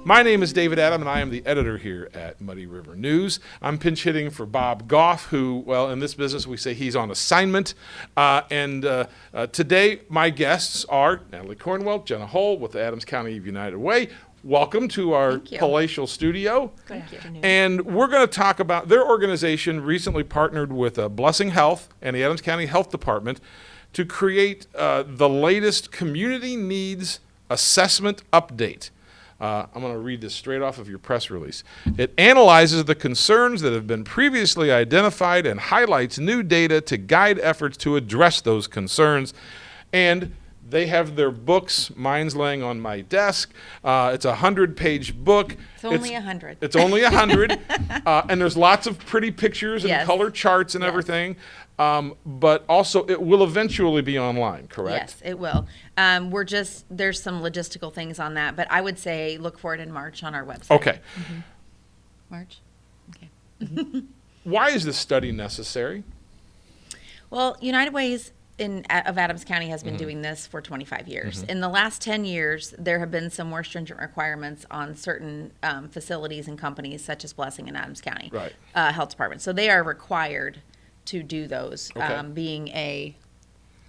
My name is David Adam, and I am the editor here at Muddy River News. I'm pinch hitting for Bob Goff, who, well, in this business we say he's on assignment. Today, my guests are Natalie Cornwell, Jenna Hull with the Adams County United Way. Welcome to our palatial studio. Good afternoon. And we're going to talk about their organization recently partnered with Blessing Health and the Adams County Health Department to create the latest community needs assessment update. I'm going to read this straight off of your press release. It analyzes the concerns that have been previously identified and highlights new data to guide efforts to address those concerns. And they have their books. Mine's laying on my desk. It's a 100-page book. It's only 100. It's only 100. And there's lots of pretty pictures and Yes. color charts and everything. But also it will eventually be online, correct? Yes, it will. There's some logistical things on that, but I would say look for it in March on our website. Okay. Mm-hmm. March? Okay. Why is this study necessary? Well, United Ways of Adams County has been doing this for 25 years. In the last 10 years, there have been some more stringent requirements on certain facilities and companies, such as Blessing and Adams County Health Department. So they are required to do those,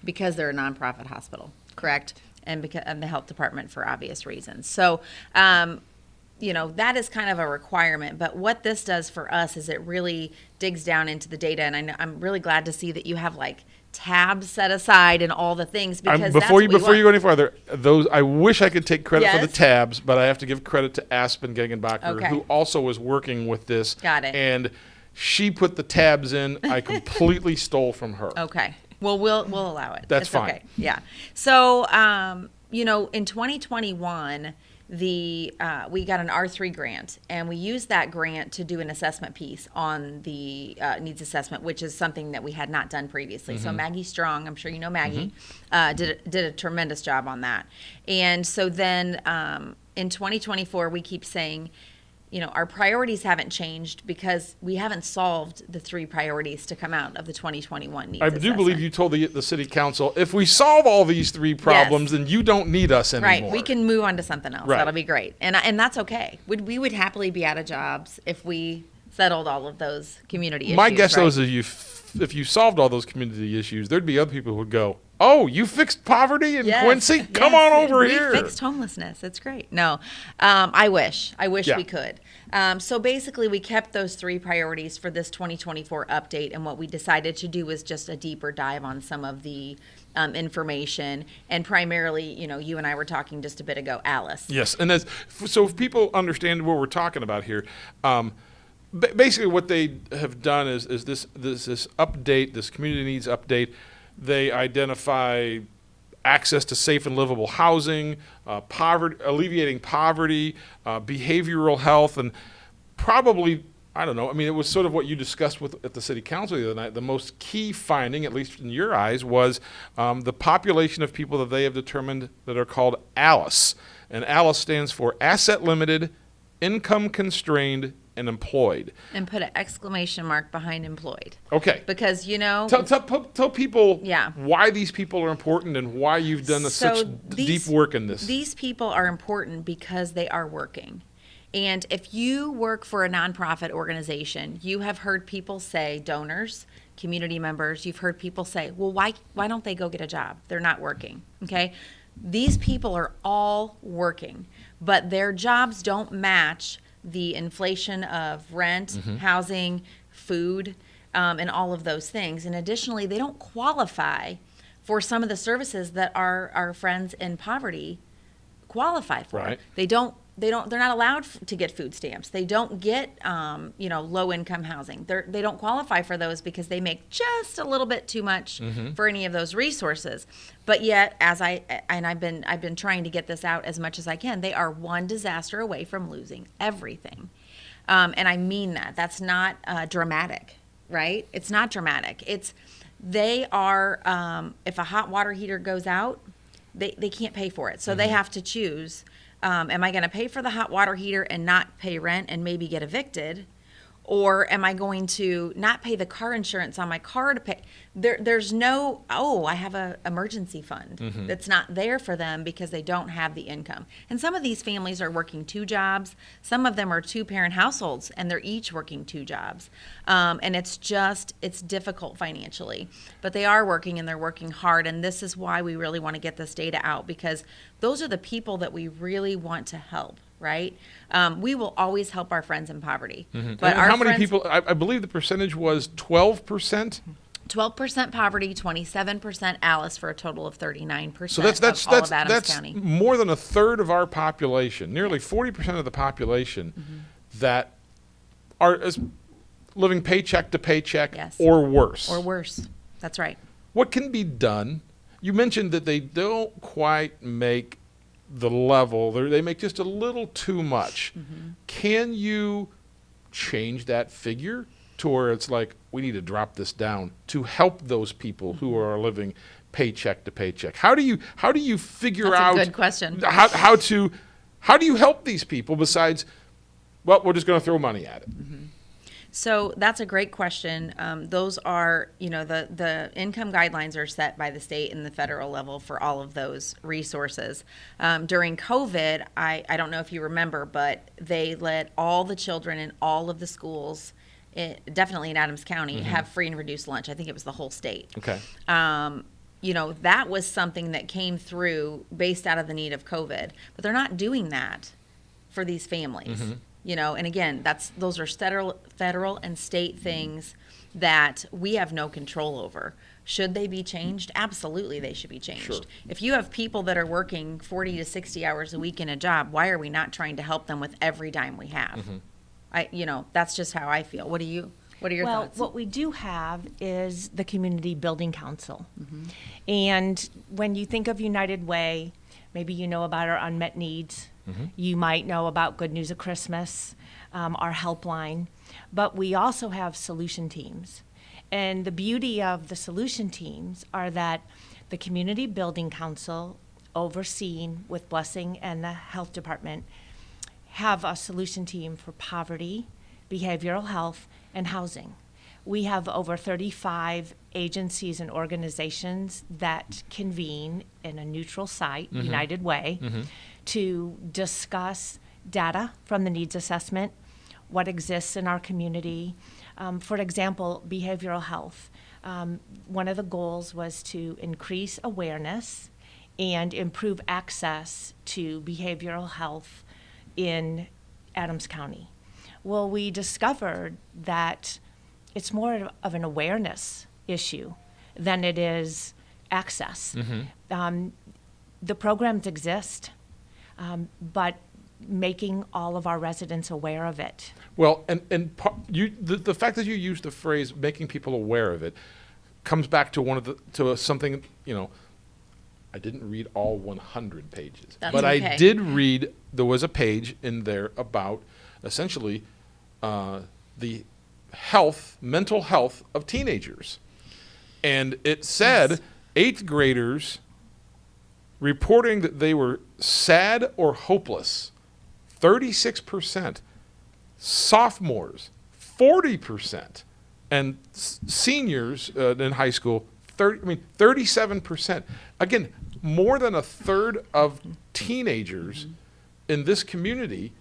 because they're a nonprofit hospital, correct? And the health department for obvious reasons. So, that is kind of a requirement. But what this does for us is it really digs down into the data. And I'm really glad to see that you have tabs set aside and all the things, because before you go any farther, I wish I could take credit for the tabs, but I have to give credit to Aspen Gegenbacher, who also was working with this. Got it. And she put the tabs in. I completely stole from her. Okay. Well, we'll allow it. That's it's fine. Okay. Yeah. So, in 2021, we got an R3 grant, and we used that grant to do an assessment piece on the needs assessment, which is something that we had not done previously. So Maggie Strong, I'm sure you know Maggie, did a tremendous job on that. And so then in 2024, we keep saying, our priorities haven't changed because we haven't solved the three priorities to come out of the 2021 needs I assessment. do believe you told the city council, if we solve all these three problems, then you don't need us anymore. Right. We can move on to something else. Right. That'll be great. And that's okay. We would happily be out of jobs if we settled all of those community issues. My guess, right? though, is if you solved all those community issues, there'd be other people who would go, oh, you fixed poverty in Quincy? Come on over here. We fixed homelessness. It's great. No, I wish we could. So basically, we kept those three priorities for this 2024 update, and what we decided to do was just a deeper dive on some of the information, and primarily, you and I were talking just a bit ago, Alice. Yes, and so if people understand what we're talking about here, basically what they have done is this update, this community needs update. They identify access to safe and livable housing, alleviating poverty, behavioral health, and probably, I don't know, it was sort of what you discussed at the city council the other night. The most key finding, at least in your eyes, was the population of people that they have determined that are called ALICE. And ALICE stands for Asset Limited, Income Constrained, and Employed. And put an exclamation mark behind employed. Okay. Because, Tell people why these people are important and why you've done such deep work in this. These people are important because they are working. And if you work for a nonprofit organization, you have heard people say, donors, community members, you've heard people say, well, why don't they go get a job? They're not working, okay? These people are all working, but their jobs don't match the inflation of rent, housing, food, and all of those things. And additionally, they don't qualify for some of the services that our friends in poverty qualify for. Right. They're not allowed to get food stamps. They don't get, low income housing. They don't qualify for those because they make just a little bit too much for any of those resources. But yet, I've been trying to get this out as much as I can. They are one disaster away from losing everything. And I mean that. That's not dramatic, right? It's not dramatic. They are, if a hot water heater goes out, they can't pay for it. So they have to choose, am I going to pay for the hot water heater and not pay rent and maybe get evicted? Or am I going to not pay the car insurance on my car to pay? There's no, I have an emergency fund that's not there for them because they don't have the income. And some of these families are working 2 jobs. Some of them are 2-parent households, and they're each working 2 jobs. And it's difficult financially. But they are working, and they're working hard. And this is why we really want to get this data out, because those are the people that we really want to help. Right? We will always help our friends in poverty. But how many people, I believe the percentage was 12%? 12% poverty, 27% Alice, for a total of 39% So that's of all of Adams County. more than a third of our population, nearly 40% of the population that are living paycheck to paycheck or worse. Or worse. That's right. What can be done? You mentioned that they don't quite make the level, they make just a little too much. Can you change that figure to where it's like, we need to drop this down to help those people who are living paycheck to paycheck? How do you figure out? That's a good question. How do you help these people besides, well, we're just going to throw money at it? So that's a great question. Those are, the income guidelines are set by the state and the federal level for all of those resources. During COVID, I don't know if you remember, but they let all the children in all of the schools, definitely in Adams County, have free and reduced lunch. I think it was the whole state. Okay. That was something that came through based out of the need of COVID, but they're not doing that for these families. And again, those are federal and state things that we have no control over. Should they be changed? Absolutely, they should be changed. Sure. If you have people that are working 40 to 60 hours a week in a job, why are we not trying to help them with every dime we have? That's just how I feel. What are your thoughts? Well, what we do have is the Community Building Council. And when you think of United Way, maybe you know about our unmet needs. You might know about Good News of Christmas, our helpline. But we also have solution teams. And the beauty of the solution teams are that the Community Building Council, overseen with Blessing and the Health Department, have a solution team for poverty, behavioral health, and housing. We have over 35 agencies and organizations that convene in a neutral site, United Way, to discuss data from the needs assessment, what exists in our community. For example, behavioral health. One of the goals was to increase awareness and improve access to behavioral health in Adams County. Well, we discovered that it's more of an awareness issue than it is access. The programs exist, but making all of our residents aware of it. Well, and the fact that you use the phrase "making people aware of it" comes back to something. I didn't read all 100 pages, but okay. I did read. There was a page in there about essentially the mental health of teenagers, and it said 8th graders reporting that they were sad or hopeless, 36%, sophomores, 40%, and seniors in high school, 37%. Again, more than a third of teenagers in this community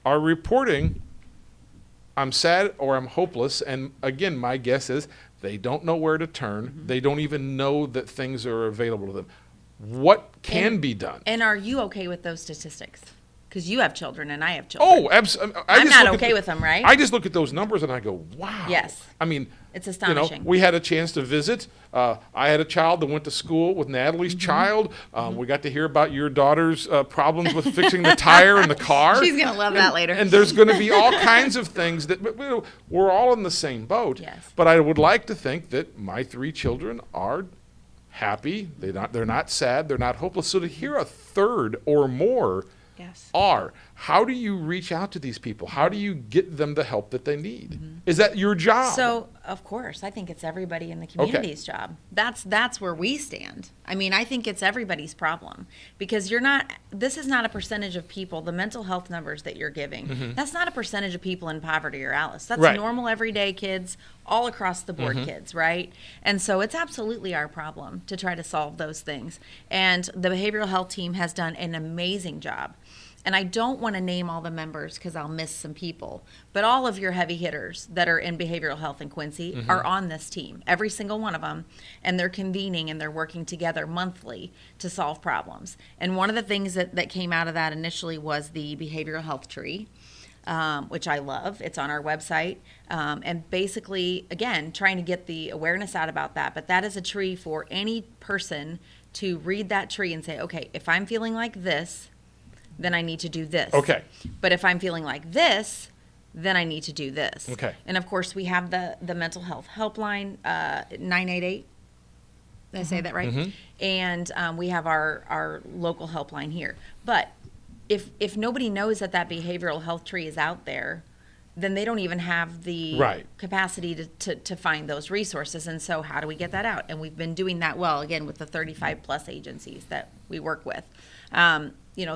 are reporting, I'm sad or I'm hopeless. And again, my guess is they don't know where to turn. They don't even know that things are available to them. What can be done? And are you okay with those statistics? Because you have children and I have children. Oh, absolutely. I'm not okay with them, right? I just look at those numbers and I go, wow. Yes. I mean, it's astonishing. We had a chance to visit. I had a child that went to school with Natalie's child. We got to hear about your daughter's problems with fixing the tire in the car. She's going to love that later. And there's going to be all kinds of things that we're all in the same boat. Yes. But I would like to think that my 3 children are happy. They're not sad. They're not hopeless. So to hear a third or more Yes. are, How do you reach out to these people? How do you get them the help that they need? Is that your job? So, of course, I think it's everybody in the community's job. That's where we stand. I mean, I think it's everybody's problem because this is not a percentage of people, the mental health numbers that you're giving. That's not a percentage of people in poverty or Alice. That's Right. normal everyday kids, all across the board kids, right? And so it's absolutely our problem to try to solve those things. And the behavioral health team has done an amazing job. And I don't want to name all the members because I'll miss some people, but all of your heavy hitters that are in behavioral health in Quincy are on this team, every single one of them, and they're convening and they're working together monthly to solve problems. And one of the things that came out of that initially was the behavioral health tree, which I love. It's on our website. And basically, again, trying to get the awareness out about that. But that is a tree for any person to read that tree and say, okay, if I'm feeling like this, then I need to do this. Okay. But if I'm feeling like this, then I need to do this. Okay. And of course, we have the mental health helpline, 988. Did I say that right? And we have our local helpline here. But if nobody knows that behavioral health tree is out there, then they don't even have the Right. capacity to find those resources. And so how do we get that out? And we've been doing that well, again, with the 35 plus agencies that we work with.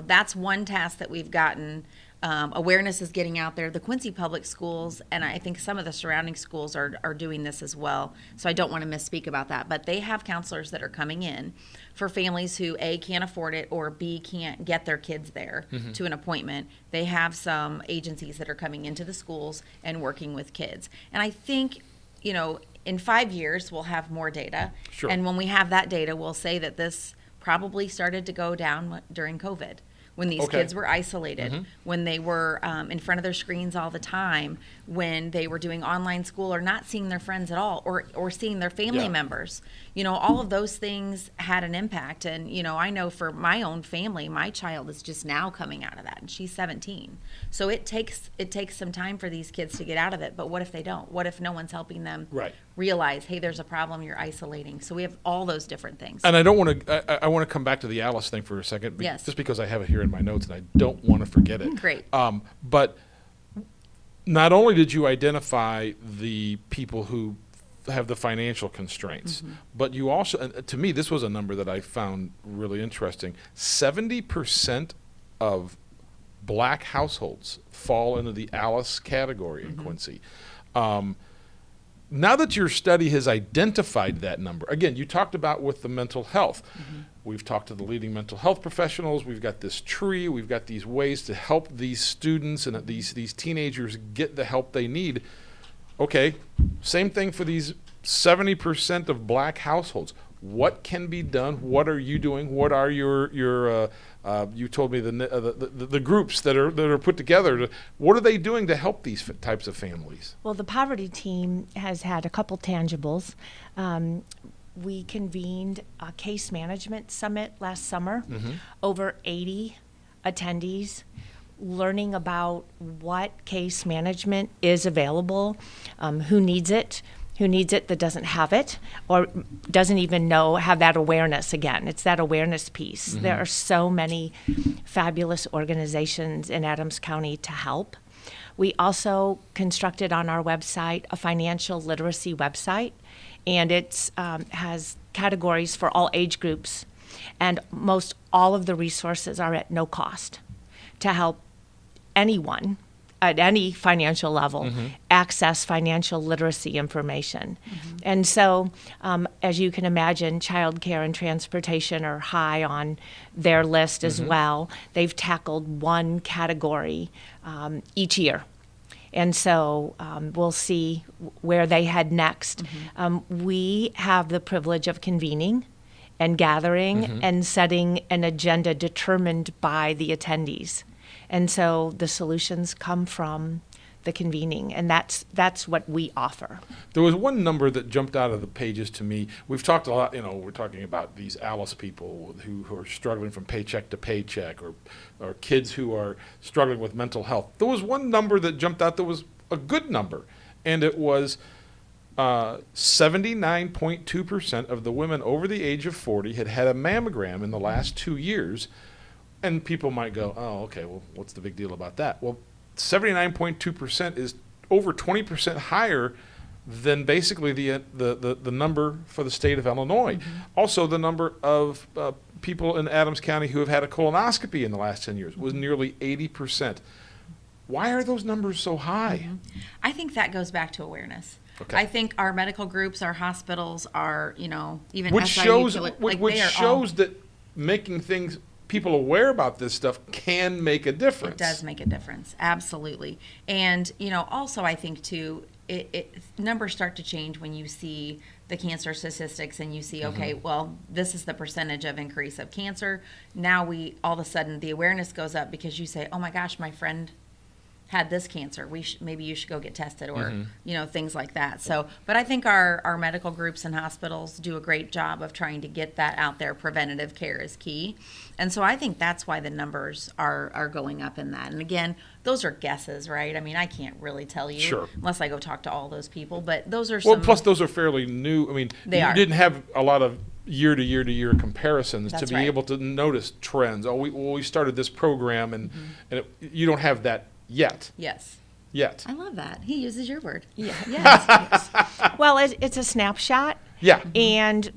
That's one task that we've gotten. Awareness is getting out there. The Quincy Public Schools, and I think some of the surrounding schools are doing this as well. So I don't want to misspeak about that. But they have counselors that are coming in for families who, A, can't afford it, or B, can't get their kids there to an appointment. They have some agencies that are coming into the schools and working with kids. And I think, in 5 years, we'll have more data. Sure. And when we have that data, we'll say that this probably started to go down during COVID, when these Okay. kids were isolated, when they were in front of their screens all the time, when they were doing online school or not seeing their friends at all, or seeing their family Yeah. members. All of those things had an impact. And, I know for my own family, my child is just now coming out of that, and she's 17. So it takes some time for these kids to get out of it. But what if they don't? What if no one's helping them Right. realize, hey, there's a problem, you're isolating? So we have all those different things. And I don't want to. I want to come back to the Alice thing for a second, Yes. just because I have it here in my notes, and I don't want to forget it. Great. But not only did you identify the people who have the financial constraints, but you also, and to me, this was a number that I found really interesting. 70% of Black households fall into the Alice category in Quincy. Now that your study has identified that number, again, you talked about with the mental health. We've talked to the leading mental health professionals. We've got this tree. We've got these ways to help these students and these teenagers get the help they need. Okay, same thing for these 70% of Black households. What can be done? What are you doing? What are your you told me the groups that are put together. What are they doing to help these types of families? Well, the poverty team has had a couple tangibles. We convened a case management summit last summer. Over 80 attendees learning about what case management is available, who needs it that doesn't have it, or doesn't even have that awareness. Again, it's that awareness piece. There are so many fabulous organizations in Adams County to help. We also constructed on our website a financial literacy website, and it has categories for all age groups, and most all of the resources are at no cost to help anyone at any financial level access financial literacy information. And so, as you can imagine, childcare and transportation are high on their list as well. They've tackled one category each year. And so we'll see where they head next. We have the privilege of convening and gathering and setting an agenda determined by the attendees. And so the solutions come from the convening, and that's what we offer. There was one number that jumped out of the pages to me. We've talked a lot, we're talking about these Alice people who are struggling from paycheck to paycheck, or kids who are struggling with mental health. There was one number that jumped out that was a good number, and it was 79.2% of the women over the age of 40 had had a mammogram in the last 2 years. And people might go, oh, okay, well, what's the big deal about that? Well, 79.2% is over 20% higher than basically the number for the state of Illinois. Also, the number of people in Adams County who have had a colonoscopy in the last 10 years was nearly 80%. Why are those numbers so high? I think that goes back to awareness. Okay. I think our medical groups, our hospitals, our, even Which SIU, shows like which they are shows that making people aware about this stuff can make a difference. It does make a difference, absolutely. And also I think too, numbers start to change when you see the cancer statistics and you see, okay, well, this is the percentage of increase of cancer. Now all of a sudden the awareness goes up because you say, oh my gosh, my friend had this cancer. Maybe you should go get tested, or things like that. So, but I think our medical groups and hospitals do a great job of trying to get that out there. Preventative care is key, and so I think that's why the numbers are going up in that. And again, those are guesses, right? I mean, I can't really tell you unless I go talk to all those people. But those are plus those are fairly new. I mean, you didn't have a lot of year to year comparisons to be able to notice trends. Oh, we started this program, and you don't have that. Yet. I love that. He uses your word. Yeah. Yes. Well, it's a snapshot. Yeah. And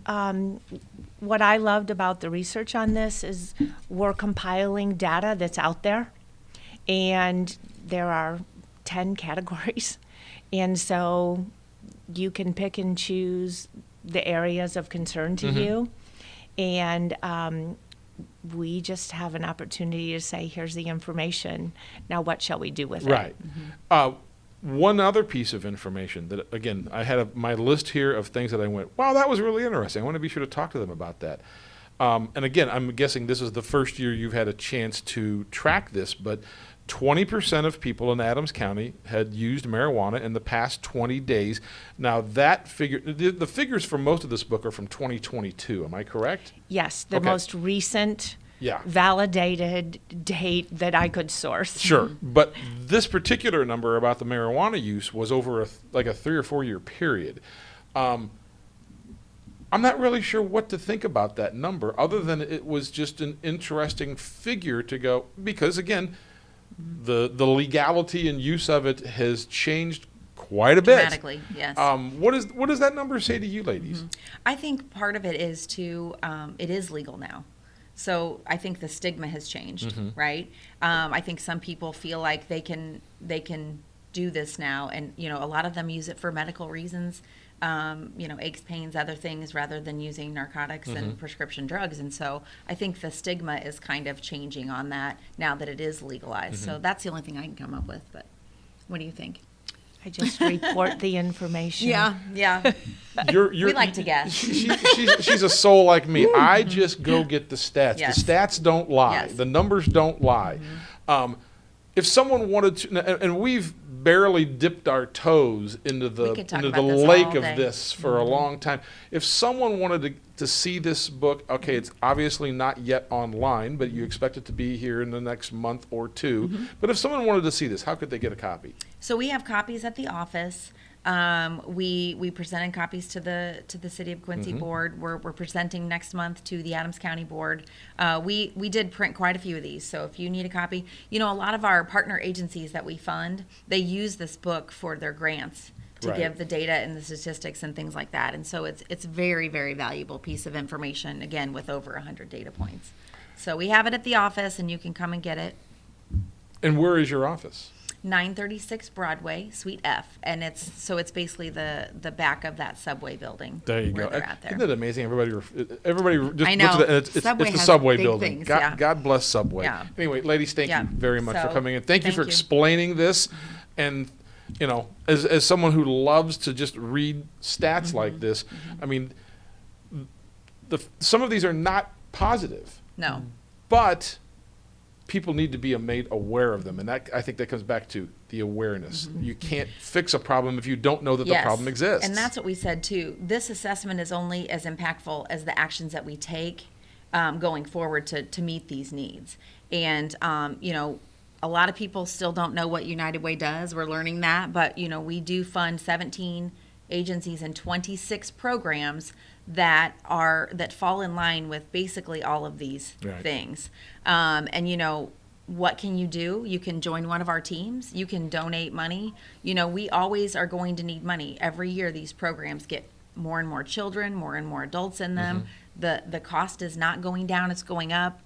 what I loved about the research on this is we're compiling data that's out there, and there are 10 categories. And so you can pick and choose the areas of concern to you. And we just have an opportunity to say, here's the information. Now what shall we do with it? Right. One other piece of information that, again, I had my list here of things that I went, wow, that was really interesting. I want to be sure to talk to them about that. And again, I'm guessing this is the first year you've had a chance to track this, but 20% of people in Adams County had used marijuana in the past 20 days. Now that figure, the figures for most of this book are from 2022. Am I correct? Yes, the most recent validated date that I could source. Sure, but this particular number about the marijuana use was over a 3 or 4 year period. I'm not really sure what to think about that number, other than it was just an interesting figure to go, because again, the legality and use of it has changed quite a bit. Dramatically, yes. What does that number say to you, ladies? I think part of it is it is legal now. So I think the stigma has changed, right? I think some people feel like they can do this now, and a lot of them use it for medical reasons. Aches, pains, other things, rather than using narcotics and prescription drugs. And so I think the stigma is kind of changing on that now that it is legalized. So that's the only thing I can come up with. But what do you think? I just report the information. Yeah. We like to guess. She's a soul like me. I just go get the stats. Yes. The stats don't lie. Yes. The numbers don't lie. If someone wanted to, and we've barely dipped our toes into the lake of this for a long time. If someone wanted to see this book, okay, it's obviously not yet online, but you expect it to be here in the next month or two. But if someone wanted to see this, how could they get a copy? So we have copies at the office. We presented copies to the City of Quincy board. We're presenting next month to the Adams County board. We did print quite a few of these, so if you need a copy, a lot of our partner agencies that we fund, they use this book for their grants to give the data and the statistics and things like that. And so it's very, very valuable piece of information, again, with over 100 data points. So we have it at the office, and you can come and get it. And where is your office? 936 Broadway, Suite F, and it's basically the back of that Subway building. There you where go. They're at there. Isn't it amazing? Everybody just I know. looks at it. It's Subway the has Subway big building. things, God bless Subway. Yeah. Anyway, ladies, thank you very much for So, coming in. Thank you for thank you. explaining this. And as someone who loves to just read stats like this, I mean, some of these are not positive. No. But people need to be made aware of them, and I think that comes back to the awareness. You can't fix a problem if you don't know that the problem exists. And that's what we said too. This assessment is only as impactful as the actions that we take going forward to meet these needs. And a lot of people still don't know what United Way does. We're learning that, but we do fund 17 agencies and 26 programs that fall in line with basically all of these Right. things. And what can you do? You can join one of our teams. You can donate money. We always are going to need money. Every year, these programs get more and more children, more and more adults in them. The cost is not going down, it's going up.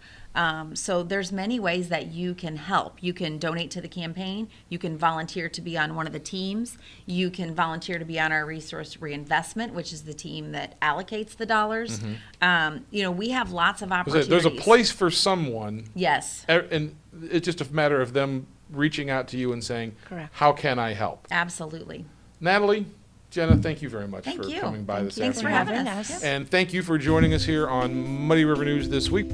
So there's many ways that you can help. You can donate to the campaign. You can volunteer to be on one of the teams. You can volunteer to be on our resource reinvestment, which is the team that allocates the dollars. We have lots of opportunities. There's a place for someone. Yes, And it's just a matter of them reaching out to you and saying, Correct. how can I help? absolutely. Natalie, Jenna, thank you very much Thank for you. coming by this Thanks for afternoon. having having us. us. Yep. And thank you for joining us here on Muddy River News this week.